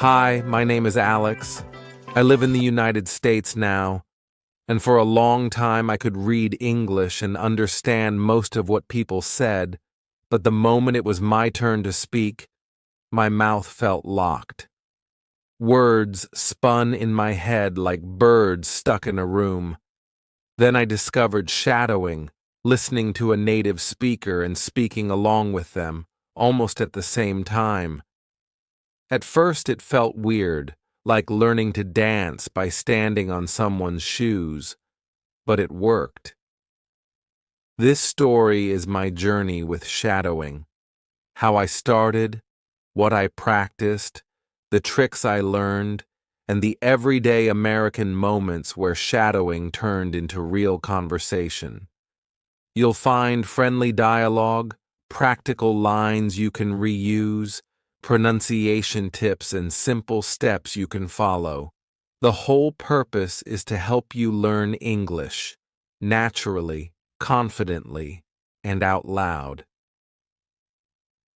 Hi, my name is Alex. I live in the United States now, and for a long time I could read English and understand most of what people said, but the moment it was my turn to speak, my mouth felt locked. Words spun in my head like birds stuck in a room. Then I discovered shadowing, listening to a native speaker and speaking along with them, almost at the same time. At first it felt weird, like learning to dance by standing on someone's shoes, but it worked. This story is my journey with shadowing. How I started, what I practiced, the tricks I learned, and the everyday American moments where shadowing turned into real conversation. You'll find friendly dialogue, practical lines you can reuse, pronunciation tips, and simple steps you can follow. The whole purpose is to help you learn English, naturally, confidently, and out loud.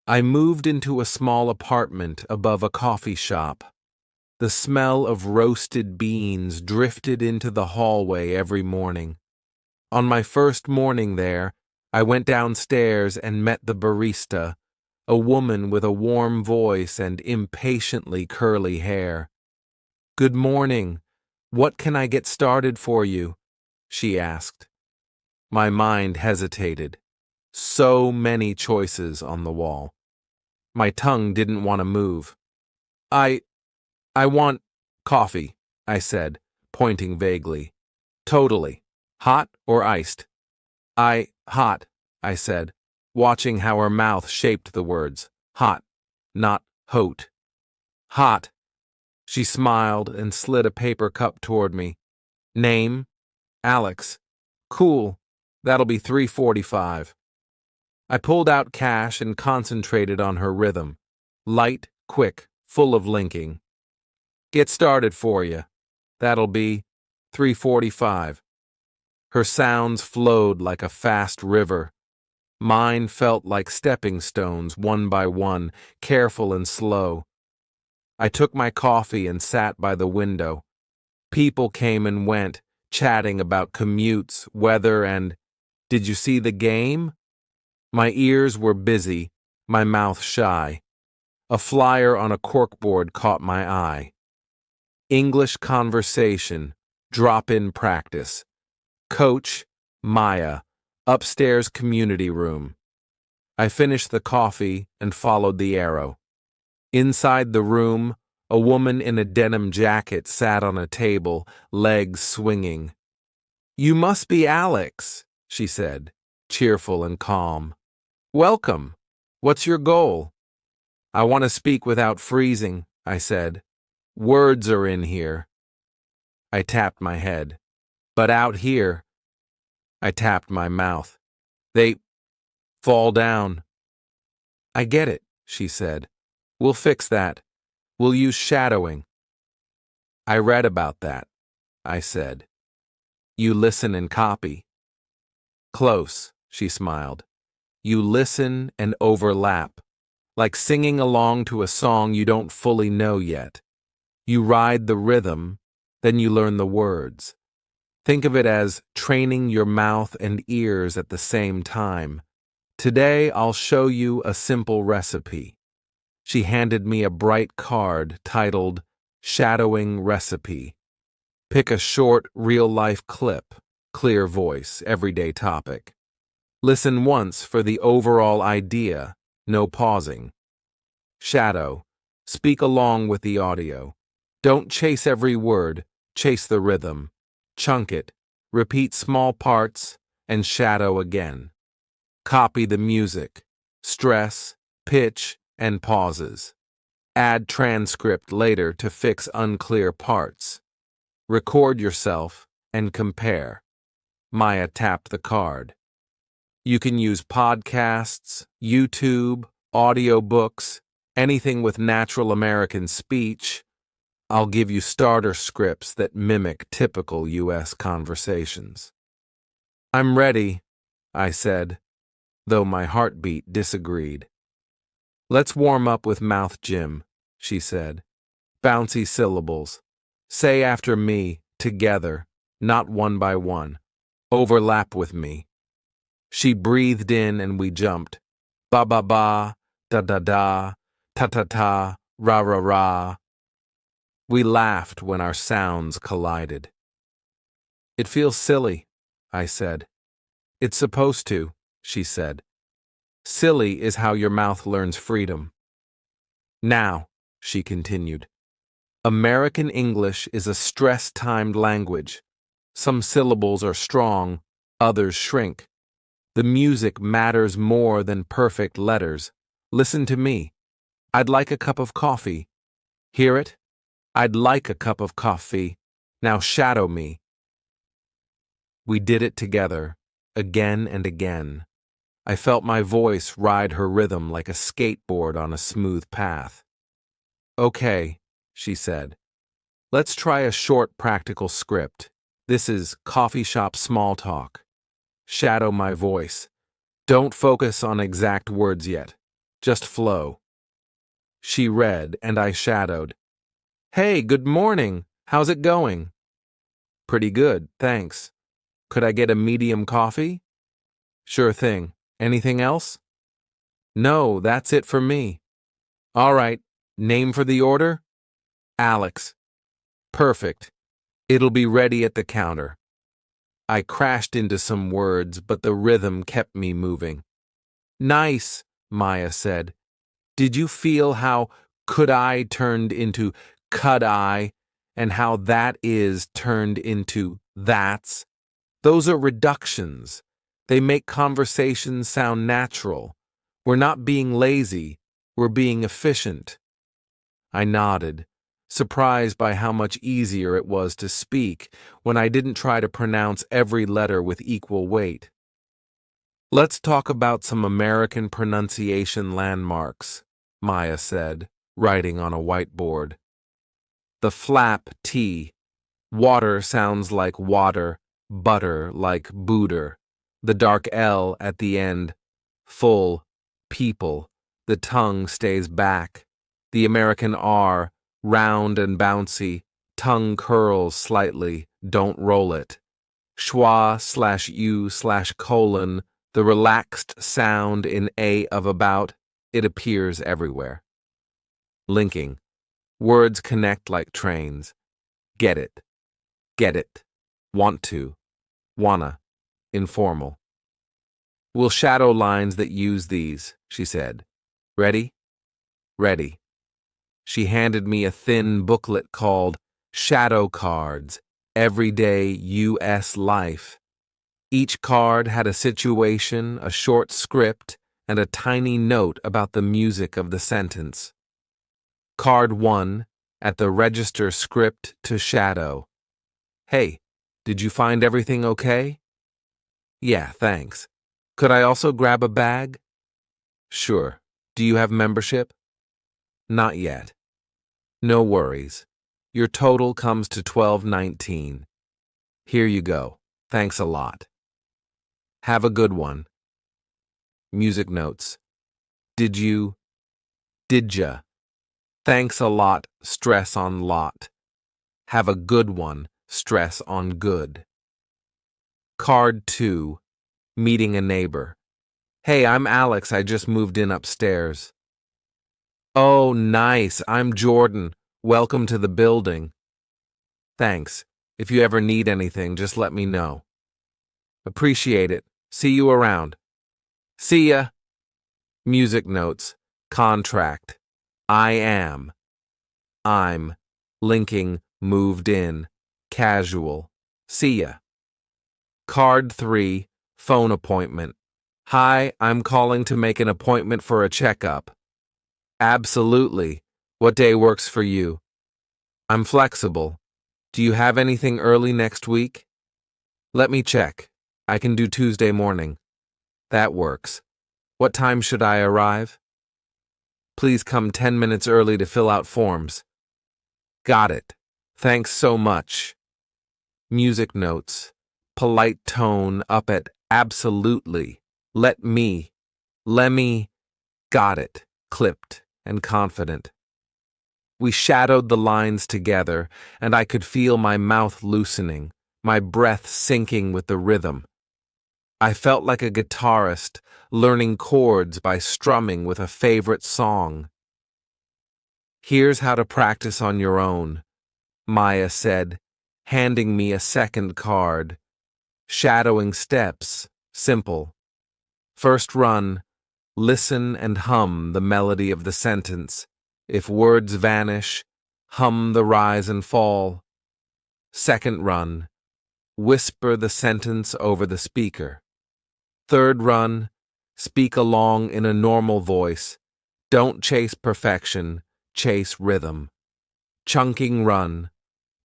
I moved into a small apartment above a coffee shop. The smell of roasted beans drifted into the hallway every morning. On my first morning there, I went downstairs and met the barista, a woman with a warm voice and impatiently curly hair. "Good morning. What can I get started for you?" she asked. My mind hesitated. So many choices on the wall. My tongue didn't want to move. I want coffee," I said, pointing vaguely. "Totally. Hot or iced?" Hot," I said, watching how her mouth shaped the words. Hot, not hot. Hot. She smiled and slid a paper cup toward me. "Name? Alex. Cool. That'll be $3.45. I pulled out cash and concentrated on her rhythm. Light, quick, full of linking. "Get started for you. That'll be $3.45. Her sounds flowed like a fast river. Mine felt like stepping stones, one by one, careful and slow. I took my coffee and sat by the window. People came and went, chatting about commutes, weather, and, "Did you see the game?" My ears were busy, my mouth shy. A flyer on a corkboard caught my eye. English conversation, drop-in practice. Coach, Maya, upstairs community room. I finished the coffee and followed the arrow. Inside the room, a woman in a denim jacket sat on a table, legs swinging. "You must be Alex," she said, cheerful and calm. "Welcome. What's your goal?" "I want to speak without freezing," I said. "Words are in here." I tapped my head. "But out here," I tapped my mouth. "They fall down." "I get it," she said. "We'll fix that. We'll use shadowing." "I read about that," I said. "You listen and copy." "Close," she smiled. "You listen and overlap, like singing along to a song you don't fully know yet. You ride the rhythm, then you learn the words. Think of it as training your mouth and ears at the same time. Today I'll show you a simple recipe." She handed me a bright card titled Shadowing Recipe. Pick a short, real-life clip, clear voice, everyday topic. Listen once for the overall idea, no pausing. Shadow. Speak along with the audio. Don't chase every word, chase the rhythm. Chunk it, repeat small parts, and shadow again. Copy the music, stress, pitch, and pauses. Add transcript later to fix unclear parts. Record yourself and compare. Maya tapped the card. You can use podcasts, YouTube, audiobooks, anything with natural American speech. I'll give you starter scripts that mimic typical U.S. conversations. "I'm ready," I said, though my heartbeat disagreed. "Let's warm up with mouth gym," she said. Bouncy syllables. Say after me, together, not one by one. Overlap with me. She breathed in and we jumped. Ba ba ba, da da da, ta ta ta, ra ra ra. We laughed when our sounds collided. It feels silly, I said. It's supposed to, she said. Silly is how your mouth learns freedom. Now, she continued, American English is a stress-timed language. Some syllables are strong, others shrink. The music matters more than perfect letters. Listen to me. I'd like a cup of coffee. Hear it? I'd like a cup of coffee. Now shadow me. We did it together, again and again. I felt my voice ride her rhythm like a skateboard on a smooth path. Okay, she said. Let's try a short practical script. This is coffee shop small talk. Shadow my voice. Don't focus on exact words yet. Just flow. She read and I shadowed. Hey, good morning. How's it going? Pretty good, thanks. Could I get a medium coffee? Sure thing. Anything else? No, that's it for me. All right. Name for the order? Alex. Perfect. It'll be ready at the counter. I crashed into some words, but the rhythm kept me moving. Nice, Maya said. Did you feel how could I turned into could I, and how that is turned into that's? Those are reductions. They make conversations sound natural. We're not being lazy, we're being efficient. I nodded, surprised by how much easier it was to speak when I didn't try to pronounce every letter with equal weight. Let's talk about some American pronunciation landmarks, Maya said, writing on a whiteboard. The flap T. Water sounds like water, butter like booter. The dark L at the end. Full, people. The tongue stays back. The American R, round and bouncy. Tongue curls slightly, don't roll it. Schwa/U/colon, the relaxed sound in A of about, it appears everywhere. Linking. Words connect like trains. Get it. Get it. Want to. Wanna. Informal. We'll shadow lines that use these, she said. Ready? Ready. She handed me a thin booklet called Shadow Cards, Everyday U.S. Life. Each card had a situation, a short script, and a tiny note about the music of the sentence. Card 1, at the register script to shadow. Hey, did you find everything okay? Yeah, thanks. Could I also grab a bag? Sure. Do you have membership? Not yet. No worries. Your total comes to $12.19. Here you go. Thanks a lot. Have a good one. Music notes. Didja. Thanks a lot, stress on lot. Have a good one, stress on good. Card 2. Meeting a neighbor. Hey, I'm Alex. I just moved in upstairs. Oh, nice. I'm Jordan. Welcome to the building. Thanks. If you ever need anything, just let me know. Appreciate it. See you around. See ya. Music notes. Contract. I am. I'm. Linking. Moved in. Casual. See ya. Card 3. Phone appointment. Hi, I'm calling to make an appointment for a checkup. Absolutely. What day works for you? I'm flexible. Do you have anything early next week? Let me check. I can do Tuesday morning. That works. What time should I arrive? Please come 10 minutes early to fill out forms. Got it. Thanks so much. Music notes. Polite tone up at absolutely. Lemme. Got it. Clipped and confident. We shadowed the lines together, and I could feel my mouth loosening, my breath sinking with the rhythm. I felt like a guitarist learning chords by strumming with a favorite song. "Here's how to practice on your own," Maya said, handing me a second card. Shadowing steps, simple. First run, listen and hum the melody of the sentence. If words vanish, hum the rise and fall. Second run, whisper the sentence over the speaker. Third run, speak along in a normal voice. Don't chase perfection, chase rhythm. Chunking run,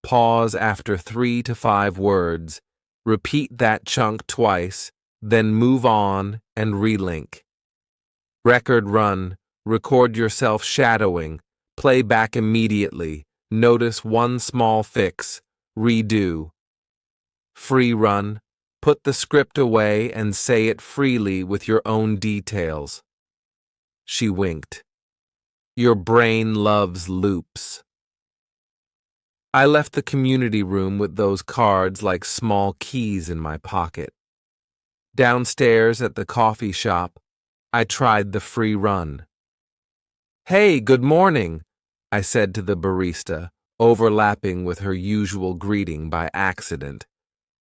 pause after 3 to 5 words. Repeat that chunk twice, then move on and relink. Record run, record yourself shadowing, play back immediately, notice one small fix, redo. Free run, put the script away and say it freely with your own details. She winked. Your brain loves loops. I left the community room with those cards like small keys in my pocket. Downstairs at the coffee shop, I tried the free run. "Hey, good morning," I said to the barista, overlapping with her usual greeting by accident.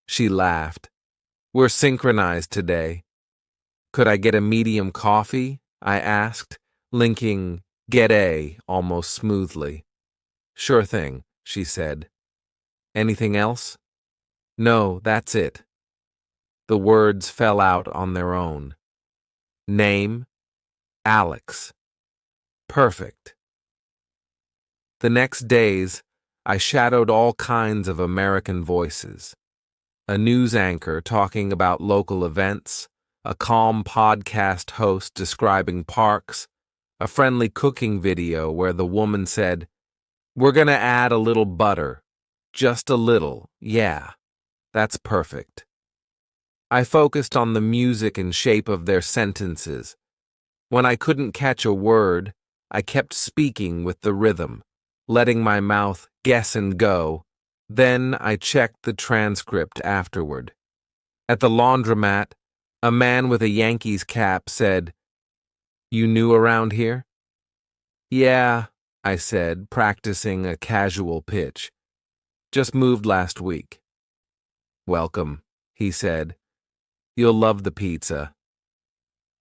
She laughed. "We're synchronized today." "Could I get a medium coffee?" I asked, linking "get a" almost smoothly. "Sure thing," she said. "Anything else?" "No, that's it." The words fell out on their own. Name, Alex. Perfect. The next days, I shadowed all kinds of American voices. A news anchor talking about local events, a calm podcast host describing parks, a friendly cooking video where the woman said, "We're gonna add a little butter. Just a little, yeah. That's perfect." I focused on the music and shape of their sentences. When I couldn't catch a word, I kept speaking with the rhythm, letting my mouth guess and go. Then I checked the transcript afterward. At the laundromat, a man with a Yankees cap said, "You new around here?" "Yeah," I said, practicing a casual pitch. "Just moved last week." "Welcome," he said. "You'll love the pizza."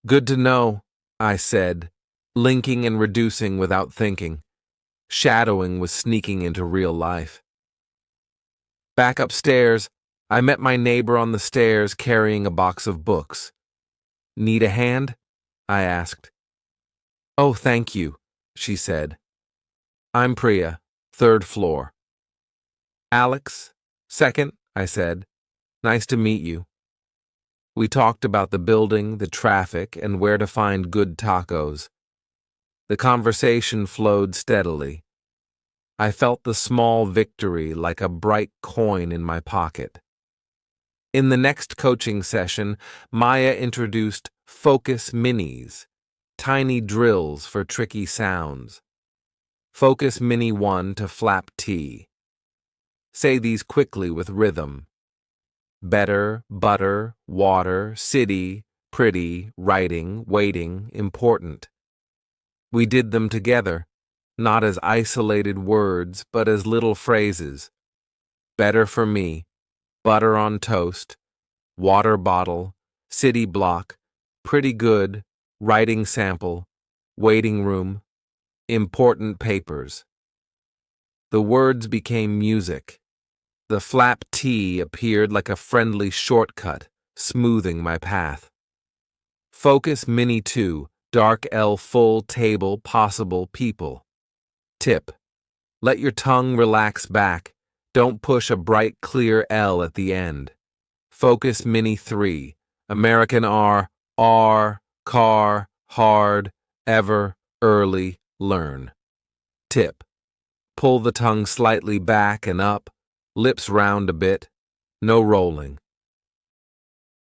"Good to know," I said, linking and reducing without thinking. Shadowing was sneaking into real life. Back upstairs, I met my neighbor on the stairs carrying a box of books. "Need a hand?" I asked. "Oh, thank you," she said. "I'm Priya, 3rd floor." "Alex, 2nd," I said. "Nice to meet you." We talked about the building, the traffic, and where to find good tacos. The conversation flowed steadily. I felt the small victory like a bright coin in my pocket. In the next coaching session, Maya introduced Focus Minis, tiny drills for tricky sounds. Focus Mini 1 to flap T. Say these quickly with rhythm. Better, butter, water, city, pretty, writing, waiting, important. We did them together, not as isolated words, but as little phrases. Better for me, butter on toast, water bottle, city block, pretty good, writing sample, waiting room, important papers. The words became music. The flap T appeared like a friendly shortcut, smoothing my path. Focus Mini 2, dark L full table possible people. Tip: let your tongue relax back. Don't push a bright clear L at the end. Focus Mini 3, American R, car, hard, ever, early, learn. Tip: pull the tongue slightly back and up, lips round a bit, no rolling.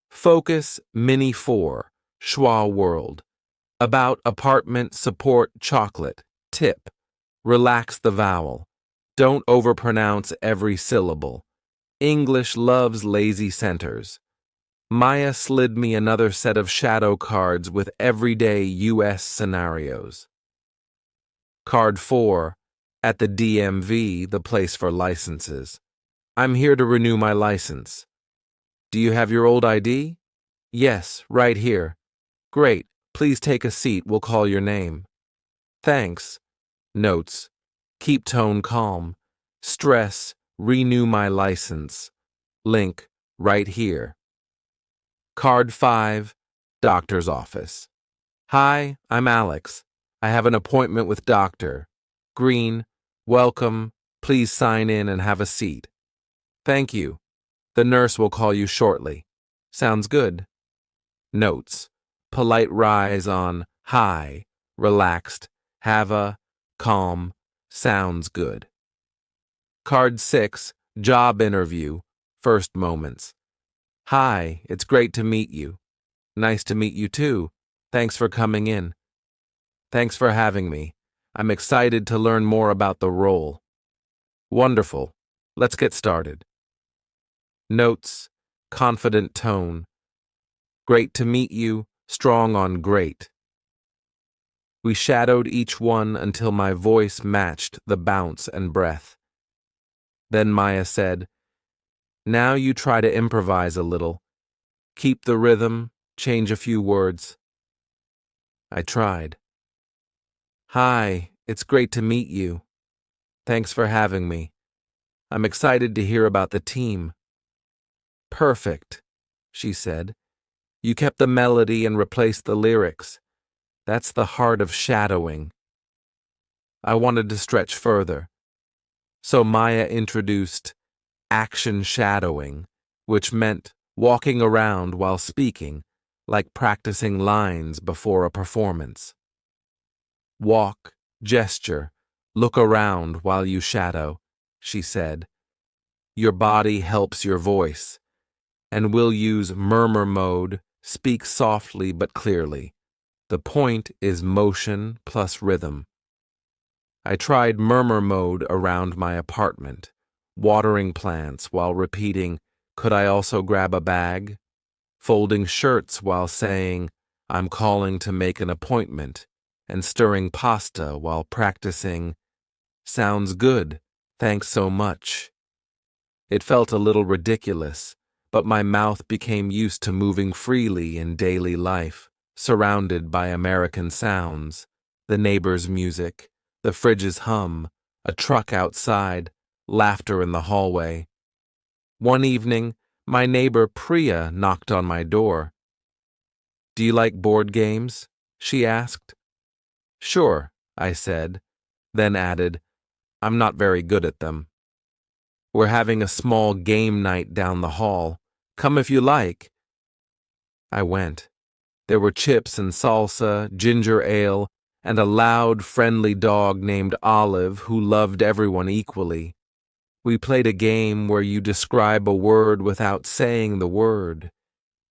Focus Mini 4, Schwa World, about apartment support chocolate. Tip: Relax the vowel. Don't overpronounce every syllable. English loves lazy centers. Maya slid me another set of shadow cards with everyday U.S. scenarios. Card 4. At the DMV, the place for licenses. I'm here to renew my license. Do you have your old ID? Yes, right here. Great. Please take a seat. We'll call your name. Thanks. Notes. Keep tone calm. Stress. Renew my license. Link. Right here. Card 5. Doctor's office. Hi, I'm Alex. I have an appointment with Dr. Green. Welcome. Please sign in and have a seat. Thank you. The nurse will call you shortly. Sounds good. Notes. Polite rise on hi, relaxed, have a, calm, sounds good. Card 6. Job interview, first moments. Hi, it's great to meet you. Nice to meet you too. Thanks for coming in. Thanks for having me. I'm excited to learn more about the role. Wonderful. Let's get started. Notes. Confident tone. Great to meet you. Strong on great. We shadowed each one until my voice matched the bounce and breath. Then Maya said, Now you try to improvise a little. Keep the rhythm, change a few words. I tried. Hi, it's great to meet you. Thanks for having me. I'm excited to hear about the team. Perfect, she said. You kept the melody and replaced the lyrics. That's the heart of shadowing. I wanted to stretch further. So Maya introduced action shadowing, which meant walking around while speaking, like practicing lines before a performance. Walk, gesture, look around while you shadow, she said. Your body helps your voice, and we'll use murmur mode, speak softly but clearly. The point is motion plus rhythm. I tried murmur mode around my apartment, watering plants while repeating, Could I also grab a bag? Folding shirts while saying, I'm calling to make an appointment, and stirring pasta while practicing, Sounds good, thanks so much. It felt a little ridiculous, but my mouth became used to moving freely in daily life, surrounded by American sounds, the neighbor's music, the fridge's hum, a truck outside, laughter in the hallway. One evening, my neighbor Priya knocked on my door. Do you like board games? She asked. Sure, I said, then added, I'm not very good at them. We're having a small game night down the hall. Come if you like. I went. There were chips and salsa, ginger ale, and a loud, friendly dog named Olive who loved everyone equally. We played a game where you describe a word without saying the word.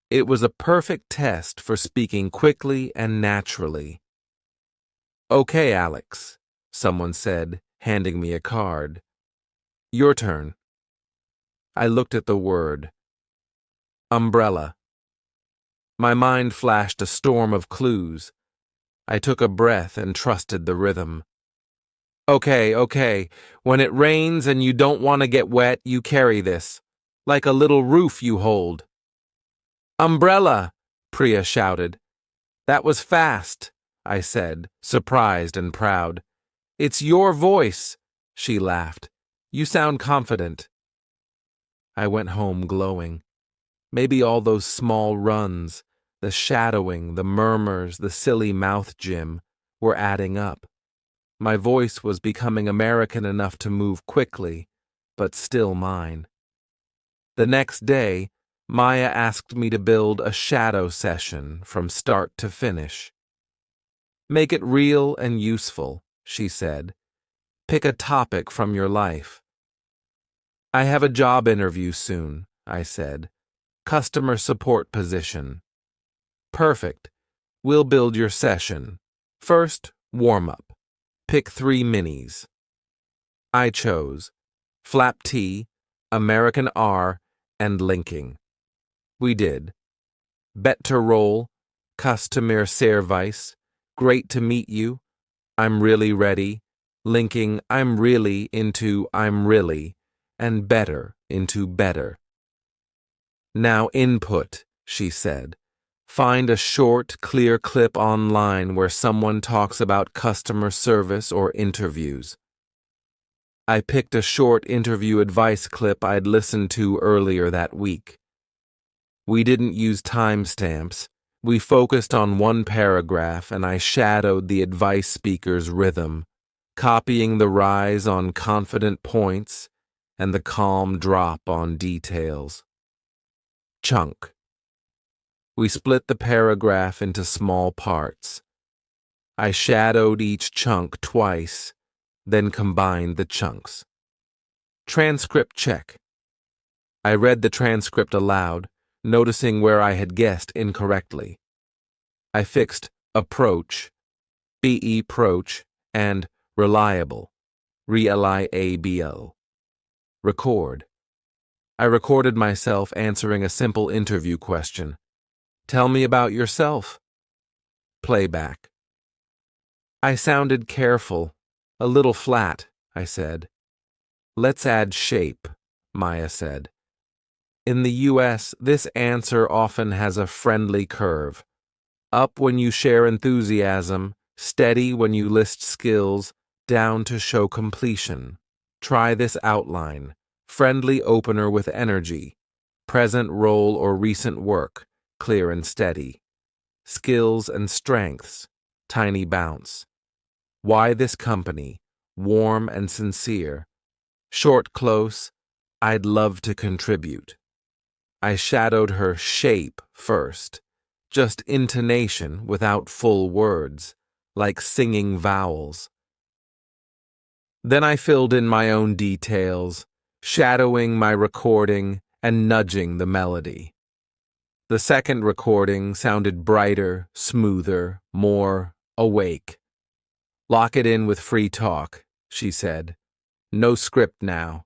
It was a perfect test for speaking quickly and naturally. Okay, Alex, someone said, handing me a card. Your turn. I looked at the word. Umbrella. My mind flashed a storm of clues. I took a breath and trusted the rhythm. Okay. When it rains and you don't want to get wet, you carry this. Like a little roof you hold. Umbrella, Priya shouted. That was fast, I said, surprised and proud. It's your voice, she laughed. You sound confident. I went home glowing. Maybe all those small runs, the shadowing, the murmurs, the silly mouth gym, were adding up. My voice was becoming American enough to move quickly, but still mine. The next day, Maya asked me to build a shadow session from start to finish. Make it real and useful, she said. Pick a topic from your life. I have a job interview soon, I said. Customer support position. Perfect. We'll build your session. First, warm up. Pick 3 minis. I chose Flap T, American R, and Linking. We did. Better roll, Customer Service, Great to meet you, I'm really ready, linking I'm really into I'm really, and better into better. Now input, she said. Find a short, clear clip online where someone talks about customer service or interviews. I picked a short interview advice clip I'd listened to earlier that week. We didn't use timestamps. We focused on one paragraph and I shadowed the advice speaker's rhythm, copying the rise on confident points and the calm drop on details. Chunk. We split the paragraph into small parts. I shadowed each chunk twice, then combined the chunks. Transcript check. I read the transcript aloud, noticing where I had guessed incorrectly. I fixed approach, be-proach, and reliable, reliable. Record. I recorded myself answering a simple interview question. Tell me about yourself. Playback. I sounded careful, a little flat, I said. Let's add shape, Maya said. In the U.S., this answer often has a friendly curve. Up when you share enthusiasm, steady when you list skills, down to show completion. Try this outline. Friendly opener with energy. Present role or recent work, clear and steady. Skills and strengths, tiny bounce. Why this company, warm and sincere. Short close, I'd love to contribute. I shadowed her shape first, just intonation without full words, like singing vowels. Then I filled in my own details, shadowing my recording and nudging the melody. The second recording sounded brighter, smoother, more awake. Lock it in with free talk, she said. No script now.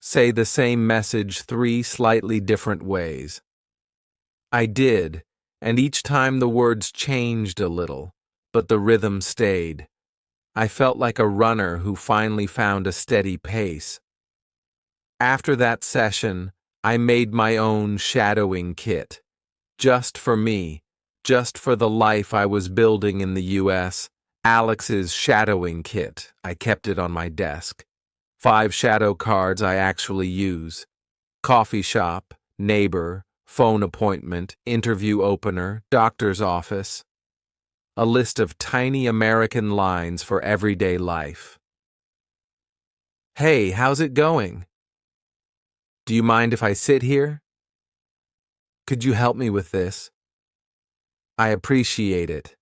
Say the same message 3 slightly different ways. I did, and each time the words changed a little, but the rhythm stayed. I felt like a runner who finally found a steady pace. After that session, I made my own shadowing kit. Just for me, just for the life I was building in the U.S., Alex's shadowing kit. I kept it on my desk. 5 shadow cards I actually use. Coffee shop, neighbor, phone appointment, interview opener, doctor's office. A list of tiny American lines for everyday life. Hey, how's it going? Do you mind if I sit here? Could you help me with this? I appreciate it.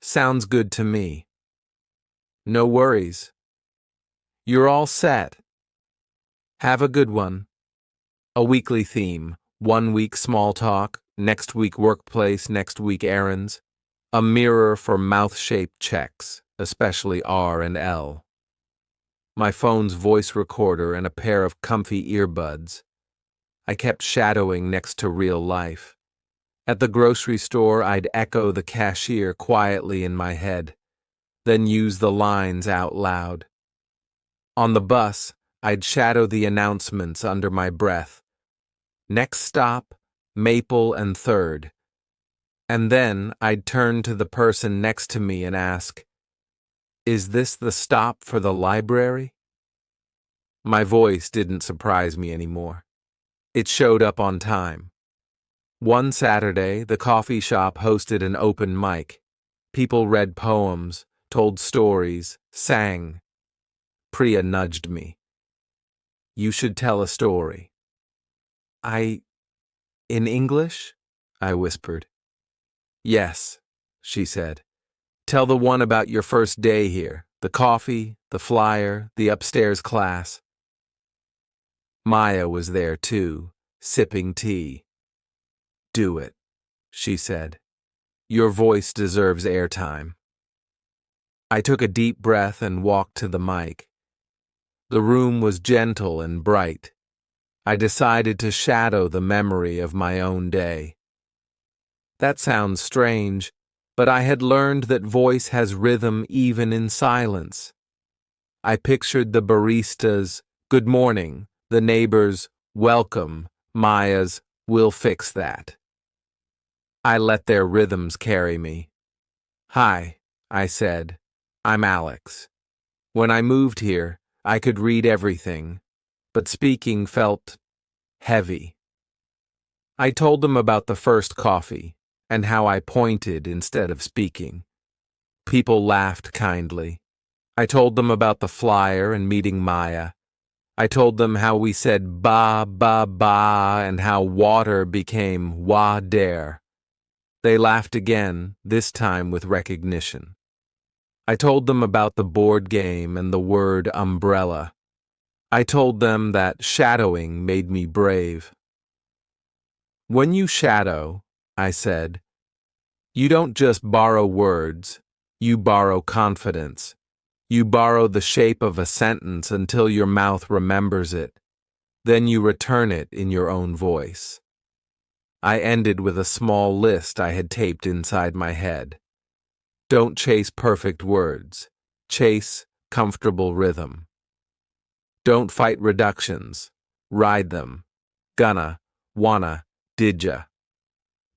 Sounds good to me. No worries. You're all set. Have a good one. A weekly theme. 1 week small talk, next week workplace, next week errands. A mirror for mouth-shaped checks, especially R and L. My phone's voice recorder and a pair of comfy earbuds. I kept shadowing next to real life. At the grocery store, I'd echo the cashier quietly in my head, then use the lines out loud. On the bus, I'd shadow the announcements under my breath. Next stop, Maple and 3rd. And then I'd turn to the person next to me and ask, "Is this the stop for the library?" My voice didn't surprise me anymore. It showed up on time. One Saturday, the coffee shop hosted an open mic. People read poems, told stories, sang. Priya nudged me. You should tell a story. In English? I whispered. Yes, she said. Tell the one about your first day here, the coffee, the flyer, the upstairs class. Maya was there too, sipping tea. Do it, she said. Your voice deserves airtime. I took a deep breath and walked to the mic. The room was gentle and bright. I decided to shadow the memory of my own day. That sounds strange, but I had learned that voice has rhythm even in silence. I pictured the barista's "good morning," the neighbor's "welcome," Maya's "we'll fix that." I let their rhythms carry me. "Hi," I said. "I'm Alex. When I moved here, I could read everything, but speaking felt heavy." I told them about the first coffee and how I pointed instead of speaking. People laughed kindly. I told them about the flyer and meeting Maya. I told them how we said ba ba ba and how water became wa dare. They laughed again, this time with recognition. I told them about the board game and the word umbrella. I told them that shadowing made me brave. "When you shadow," I said, "you don't just borrow words, you borrow confidence. You borrow the shape of a sentence until your mouth remembers it. Then you return it in your own voice." I ended with a small list I had taped inside my head. Don't chase perfect words. Chase comfortable rhythm. Don't fight reductions. Ride them. Gonna, wanna, didya.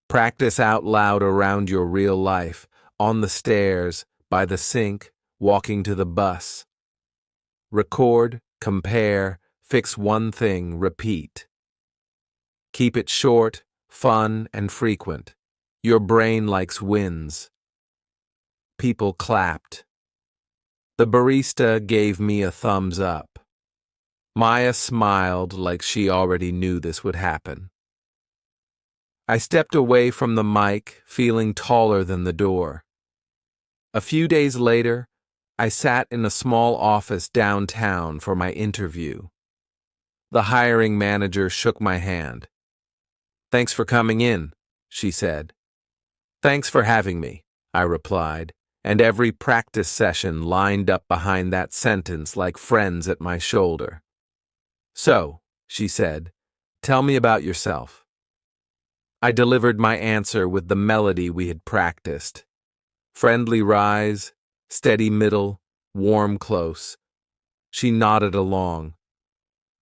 Practice out loud around your real life, on the stairs, by the sink, walking to the bus. Record, compare, fix one thing, repeat. Keep it short, fun, and frequent. Your brain likes wins. People clapped. The barista gave me a thumbs up. Maya smiled like she already knew this would happen. I stepped away from the mic, feeling taller than the door. A few days later, I sat in a small office downtown for my interview. The hiring manager shook my hand. "Thanks for coming in," she said. "Thanks for having me," I replied, and every practice session lined up behind that sentence like friends at my shoulder. "So," she said, "tell me about yourself." I delivered my answer with the melody we had practiced. Friendly rise, steady middle, warm close. She nodded along.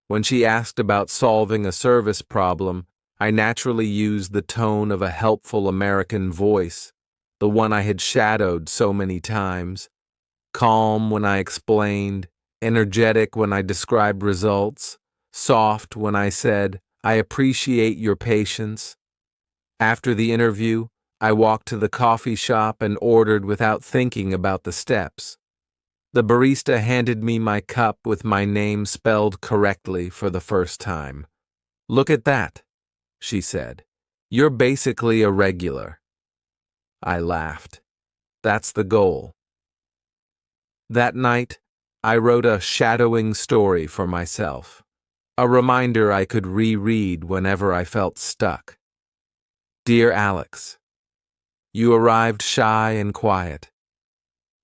When she asked about solving a service problem, I naturally used the tone of a helpful American voice, the one I had shadowed so many times. Calm when I explained, energetic when I described results, soft when I said, "I appreciate your patience." After the interview, I walked to the coffee shop and ordered without thinking about the steps. The barista handed me my cup with my name spelled correctly for the first time. "Look at that," she said. "You're basically a regular." I laughed. That's the goal. That night, I wrote a shadowing story for myself, a reminder I could reread whenever I felt stuck. Dear Alex, you arrived shy and quiet.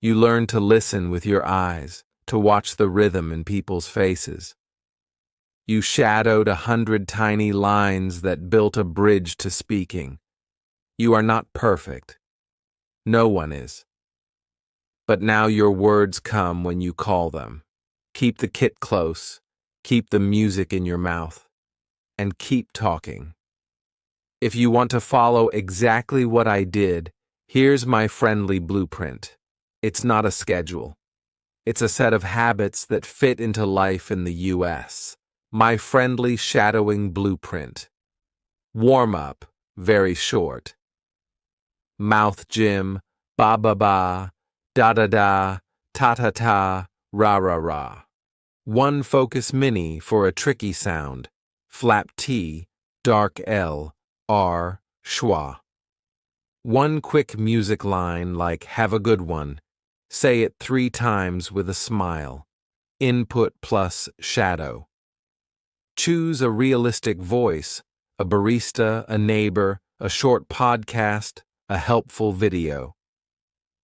You learned to listen with your eyes, to watch the rhythm in people's faces. You shadowed 100 tiny lines that built a bridge to speaking. You are not perfect. No one is. But now your words come when you call them. Keep the kit close, keep the music in your mouth, and keep talking. If you want to follow exactly what I did, here's my friendly blueprint. It's not a schedule. It's a set of habits that fit into life in the U.S. My friendly shadowing blueprint. Warm up, very short. Mouth gym, ba ba ba, da da da, ta ta ta, ra ra ra. One focus mini for a tricky sound. Flap T, dark L, R, schwa. One quick music line like "have a good one." Say it 3 times with a smile. Input plus shadow. Choose a realistic voice, a barista, a neighbor, a short podcast, a helpful video.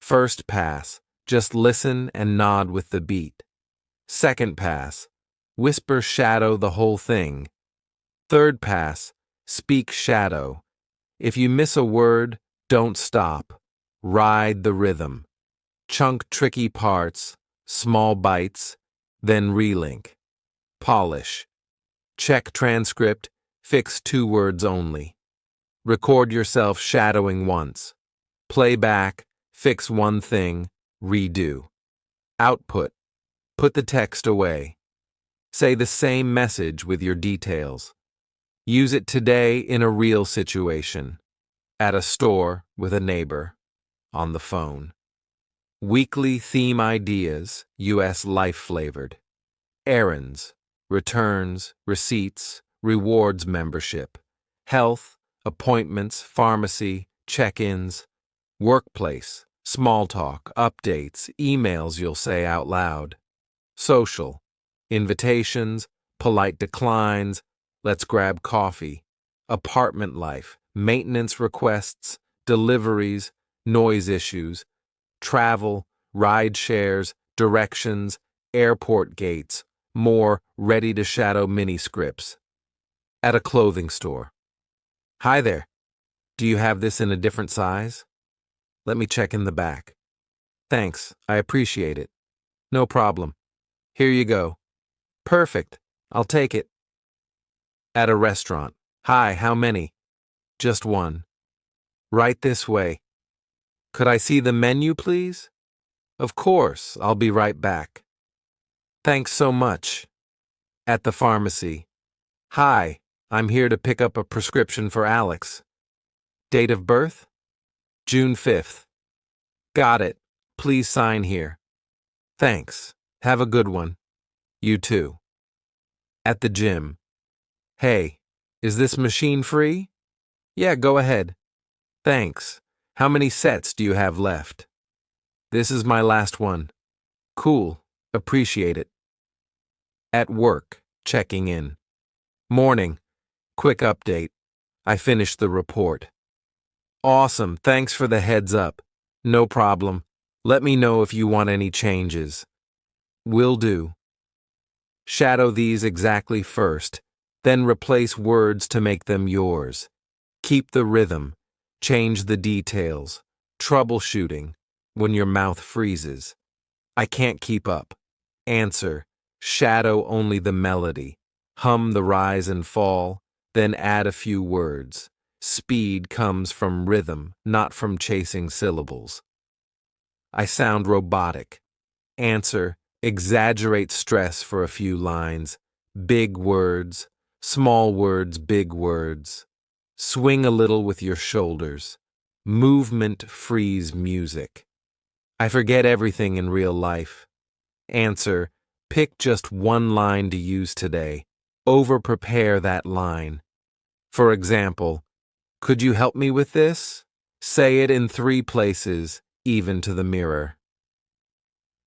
First pass, Just listen and nod with the beat. Second pass, whisper shadow the whole thing. Third pass, speak shadow. If you miss a word, don't stop. Ride the rhythm. Chunk tricky parts, small bites, then relink. Polish. Check transcript, fix 2 words only. Record yourself shadowing once. Play back, fix 1 thing, redo. Output. Put the text away. Say the same message with your details. Use it today in a real situation. At a store, with a neighbor. On the phone. Weekly theme ideas, U.S. life flavored. Errands, returns, receipts, rewards membership. Health, appointments, pharmacy, check-ins. Workplace, small talk, updates, emails you'll say out loud. Social, invitations, polite declines, let's grab coffee. Apartment life, maintenance requests, deliveries, noise issues. Travel, ride shares, directions, airport gates, more ready-to-shadow mini-scripts. At a clothing store. Hi there. Do you have this in a different size? Let me check in the back. Thanks, I appreciate it. No problem. Here you go. Perfect. I'll take it. At a restaurant. Hi, how many? Just 1. Right this way. Could I see the menu, please? Of course, I'll be right back. Thanks so much. At the pharmacy. Hi, I'm here to pick up a prescription for Alex. Date of birth? June 5th. Got it. Please sign here. Thanks. Have a good one. You too. At the gym. Hey, is this machine free? Yeah, go ahead. Thanks. How many sets do you have left? This is my last one. Cool. Appreciate it. At work, checking in. Morning. Quick update. I finished the report. Awesome. Thanks for the heads up. No problem. Let me know if you want any changes. Will do. Shadow these exactly first, then replace words to make them yours. Keep the rhythm. Change the details. Troubleshooting. When your mouth freezes. I can't keep up. Answer. Shadow only the melody. Hum the rise and fall, then add a few words. Speed comes from rhythm, not from chasing syllables. I sound robotic. Answer. Exaggerate stress for a few lines. Big words, small words, big words. Swing a little with your shoulders. Movement frees music. I forget everything in real life. Answer. Pick just 1 line to use today. Over-prepare that line. For example, could you help me with this? Say it in 3 places, even to the mirror.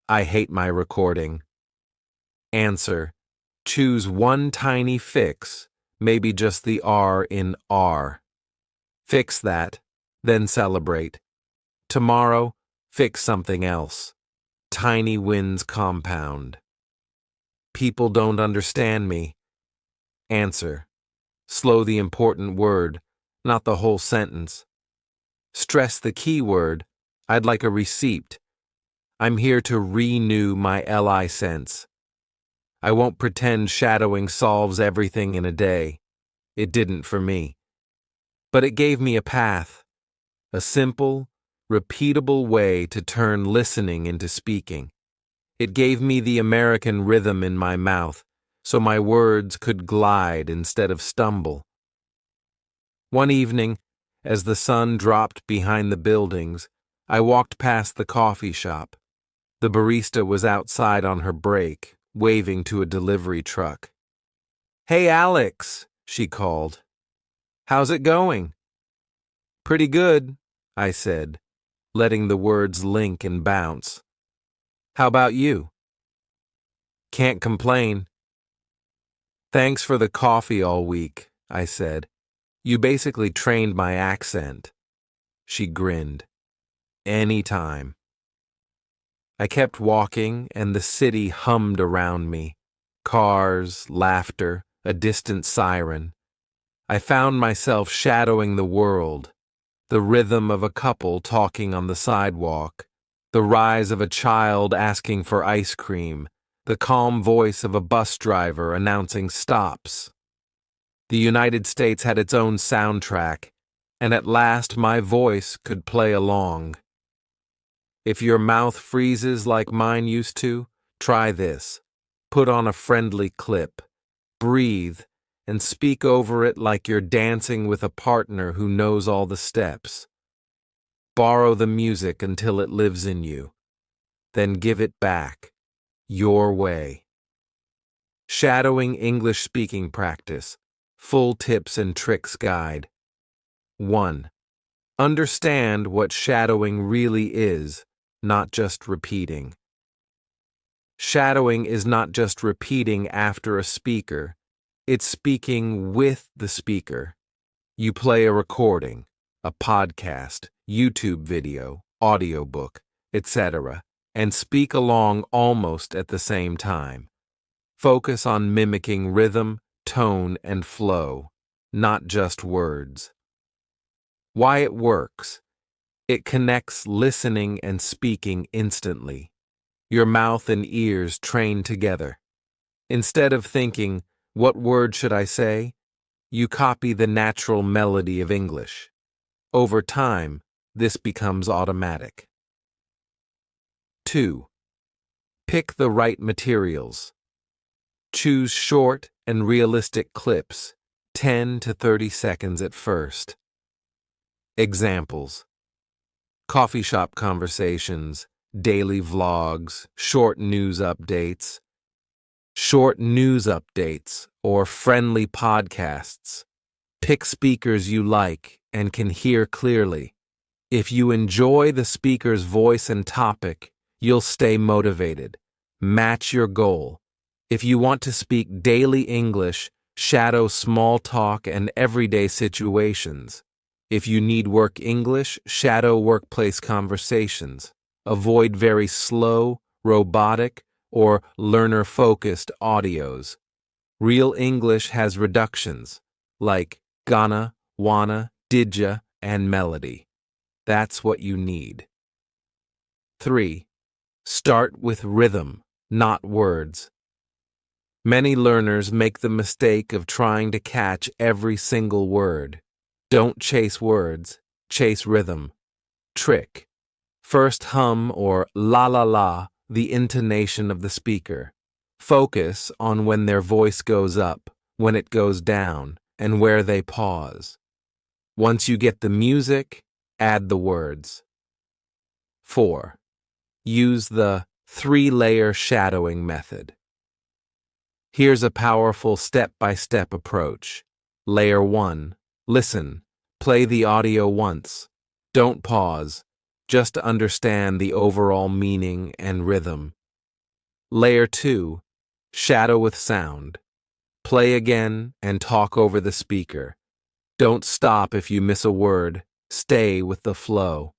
I hate my recording. Answer. Choose 1 tiny fix, maybe just the R in R. Fix that, then celebrate. Tomorrow, fix something else. Tiny wins compound. People don't understand me. Answer. Slow the important word, not the whole sentence. Stress the key word. I'd like a receipt. I'm here to renew my LI sense. I won't pretend shadowing solves everything in a day. It didn't for me. But it gave me a path, a simple, repeatable way to turn listening into speaking. It gave me the American rhythm in my mouth, so my words could glide instead of stumble. One evening, as the sun dropped behind the buildings, I walked past the coffee shop. The barista was outside on her break, waving to a delivery truck. "Hey, Alex," she called. "How's it going?" "Pretty good," I said, letting the words link and bounce. "How about you?" "Can't complain." "Thanks for the coffee all week," I said. "You basically trained my accent." She grinned. "Anytime." I kept walking, and the city hummed around me. Cars, laughter, a distant siren. I found myself shadowing the world, the rhythm of a couple talking on the sidewalk, the rise of a child asking for ice cream, the calm voice of a bus driver announcing stops. The United States had its own soundtrack, and at last my voice could play along. If your mouth freezes like mine used to, try this. Put on a friendly clip, breathe, and speak over it like you're dancing with a partner who knows all the steps. Borrow the music until it lives in you. Then give it back, your way. Shadowing English speaking practice. Full tips and tricks guide. 1. Understand what shadowing really is, not just repeating. Shadowing is not just repeating after a speaker, it's speaking with the speaker. You play a recording, a podcast, YouTube video, audiobook, etc., and speak along almost at the same time. Focus on mimicking rhythm, tone, and flow, not just words. Why it works. It connects listening and speaking instantly. Your mouth and ears train together. Instead of thinking, what word should I say? You copy the natural melody of English. Over time, this becomes automatic. 2. Pick the right materials. Choose short and realistic clips, 10 to 30 seconds at first. Examples: coffee shop conversations, daily vlogs, short news updates, or friendly podcasts. Pick speakers you like and can hear clearly. If you enjoy the speaker's voice and topic, you'll stay motivated. Match your goal. If you want to speak daily English, shadow small talk and everyday situations. If you need work English, shadow workplace conversations. Avoid very slow, robotic, or learner-focused audios. Real English has reductions, like gonna, wanna, didya, and melody. That's what you need. 3. Start with rhythm, not words. Many learners make the mistake of trying to catch every single word. Don't chase words, chase rhythm. Trick. First hum or la la la the intonation of the speaker. Focus on when their voice goes up, when it goes down, and where they pause. Once you get the music, add the words. 4. Use the 3-layer shadowing method. Here's a powerful step-by-step approach. Layer 1. Listen. Play the audio once. Don't pause. Just understand the overall meaning and rhythm. Layer 2. Shadow with sound. Play again and talk over the speaker. Don't stop if you miss a word. Stay with the flow.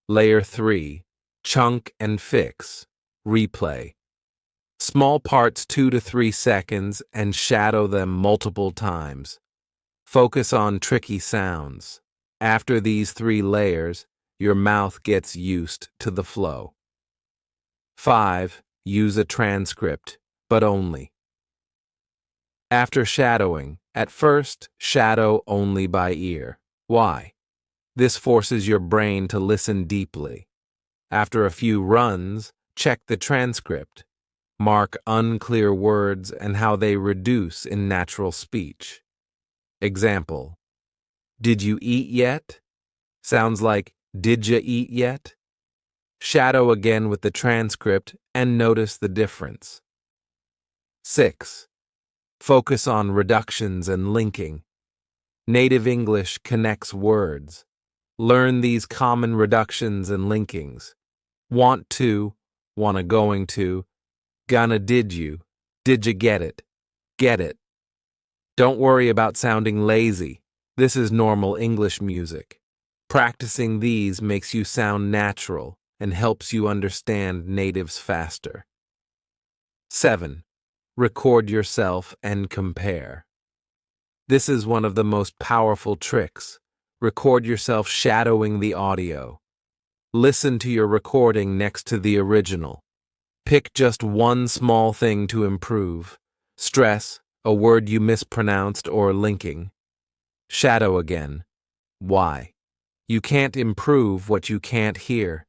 Layer 3. Chunk and fix. Replay. Small parts 2 to 3 seconds and shadow them multiple times. Focus on tricky sounds. After these 3 layers, your mouth gets used to the flow. 5. Use a transcript, but only. After shadowing, at first, shadow only by ear. Why? This forces your brain to listen deeply. After a few runs, check the transcript. Mark unclear words and how they reduce in natural speech. Example: did you eat yet? Sounds like did ya eat yet? Shadow again with the transcript and notice the difference. 6. Focus on reductions and linking. Native English connects words. Learn these common reductions and linkings. Want to, wanna going to, gonna did you get it, get it. Don't worry about sounding lazy. This is normal English music. Practicing these makes you sound natural, and helps you understand natives faster. 7. Record yourself and compare. This is one of the most powerful tricks. Record yourself shadowing the audio. Listen to your recording next to the original. Pick just one small thing to improve. Stress, a word you mispronounced, or linking. Shadow again. Why? You can't improve what you can't hear.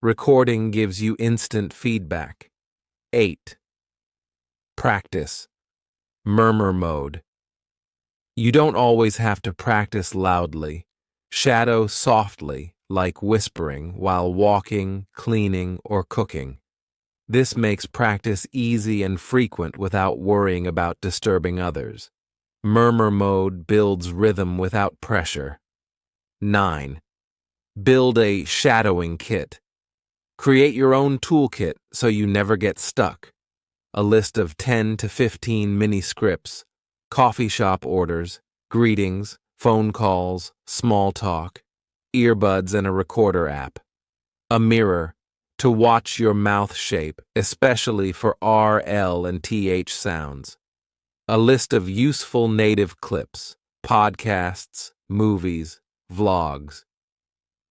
Recording gives you instant feedback. 8. Practice. Murmur mode. You don't always have to practice loudly. Shadow softly, like whispering, while walking, cleaning, or cooking. This makes practice easy and frequent without worrying about disturbing others. Murmur mode builds rhythm without pressure. 9. Build a shadowing kit. Create your own toolkit so you never get stuck. A list of 10 to 15 mini scripts, coffee shop orders, greetings, phone calls, small talk, earbuds, and a recorder app. A mirror to watch your mouth shape, especially for R, L, and TH sounds. A list of useful native clips, podcasts, movies, vlogs.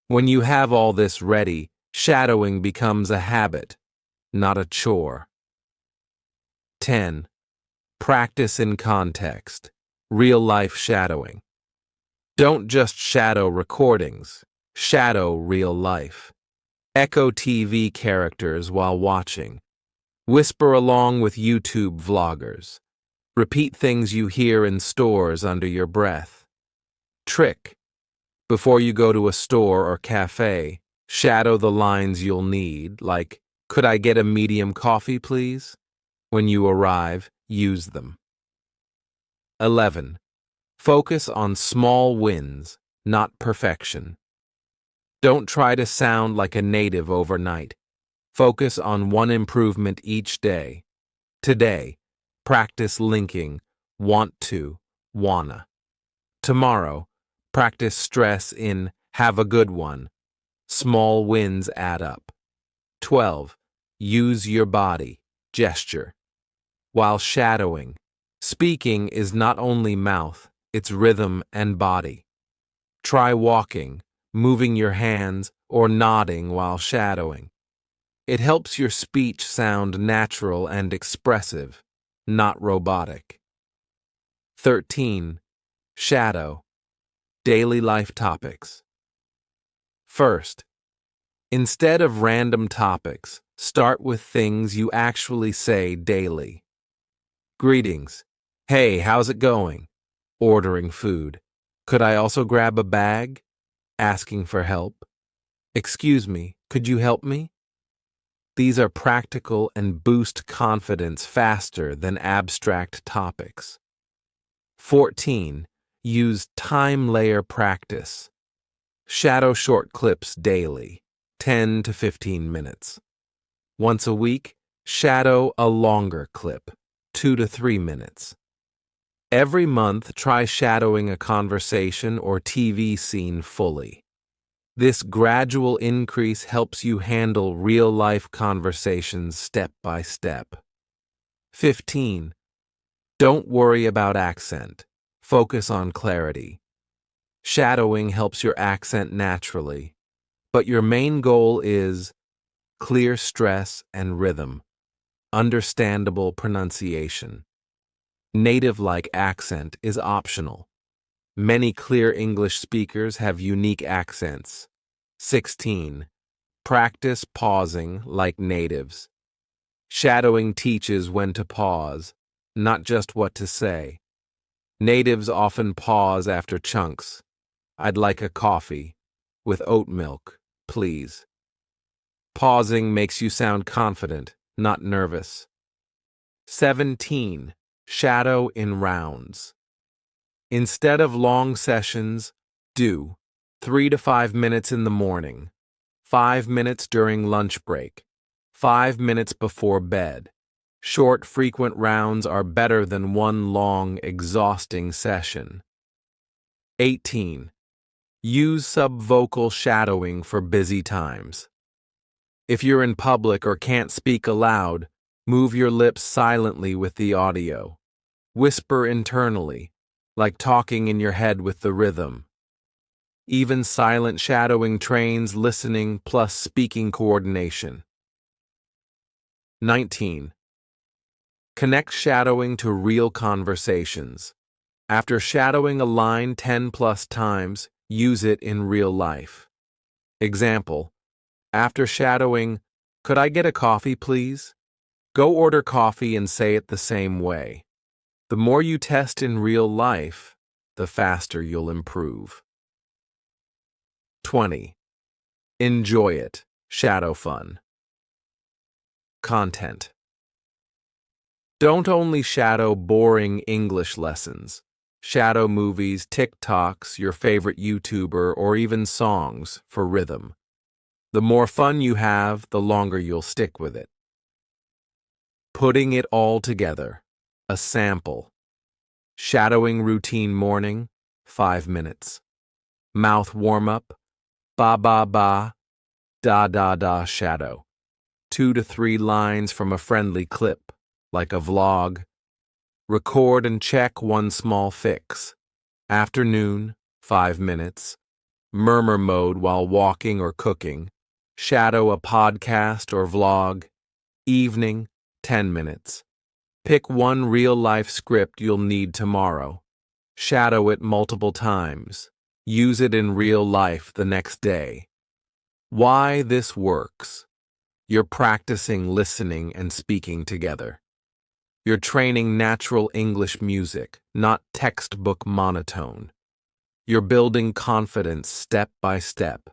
When you have all this ready, shadowing becomes a habit, not a chore. 10. Practice in context. Real-life shadowing. Don't just shadow recordings, shadow real life. Echo TV characters while watching. Whisper along with YouTube vloggers. Repeat things you hear in stores under your breath. Trick. Before you go to a store or cafe, shadow the lines you'll need, like, "Could I get a medium coffee, please?" When you arrive, use them. 11. Focus on small wins, not perfection. Don't try to sound like a native overnight. Focus on one improvement each day. Today, practice linking want to, wanna. Tomorrow, practice stress in have a good one. Small wins add up. 12. Use your body, gesture. While shadowing, speaking is not only mouth, it's rhythm and body. Try walking, moving your hands, or nodding while shadowing. It helps your speech sound natural and expressive, not robotic. 13. Shadow. Daily life topics. First, instead of random topics, start with things you actually say daily. Greetings. Hey, how's it going? Ordering food. Could I also grab a bag? Asking for help. Excuse me, could you help me? These are practical and boost confidence faster than abstract topics. 14. Use time layer practice. Shadow short clips daily, 10 to 15 minutes. Once a week, shadow a longer clip, 2 to 3 minutes. Every month, try shadowing a conversation or TV scene fully. This gradual increase helps you handle real-life conversations step by step. 15. Don't worry about accent. Focus on clarity. Shadowing helps your accent naturally, but your main goal is clear stress and rhythm, understandable pronunciation. Native-like accent is optional. Many clear English speakers have unique accents. 16. Practice pausing like natives. Shadowing teaches when to pause, not just what to say. Natives often pause after chunks. I'd like a coffee, with oat milk, please. Pausing makes you sound confident, not nervous. 17. Shadow in rounds. Instead of long sessions, do 3 to 5 minutes in the morning, 5 minutes during lunch break, 5 minutes before bed. Short, frequent rounds are better than one long, exhausting session. 18. Use subvocal shadowing for busy times. If you're in public or can't speak aloud, move your lips silently with the audio. Whisper internally, like talking in your head with the rhythm. Even silent shadowing trains listening plus speaking coordination. 19. Connect shadowing to real conversations. After shadowing a line 10 plus times, use it in real life. Example, after shadowing, "Could I get a coffee, please?" Go order coffee and say it the same way. The more you test in real life, the faster you'll improve. 20. Enjoy it. Shadow fun. Content. Don't only shadow boring English lessons. Shadow movies, TikToks, your favorite YouTuber, or even songs for rhythm. The more fun you have, the longer you'll stick with it. Putting it all together. A sample. Shadowing routine morning, 5 minutes. Mouth warm-up, ba ba ba, da da da shadow. 2 to 3 lines from a friendly clip, like a vlog. Record and check one small fix. Afternoon, 5 minutes. Murmur mode while walking or cooking. Shadow a podcast or vlog. Evening, 10 minutes. Pick one real-life script you'll need tomorrow. Shadow it multiple times. Use it in real life the next day. Why this works? You're practicing listening and speaking together. You're training natural English music, not textbook monotone. You're building confidence step by step.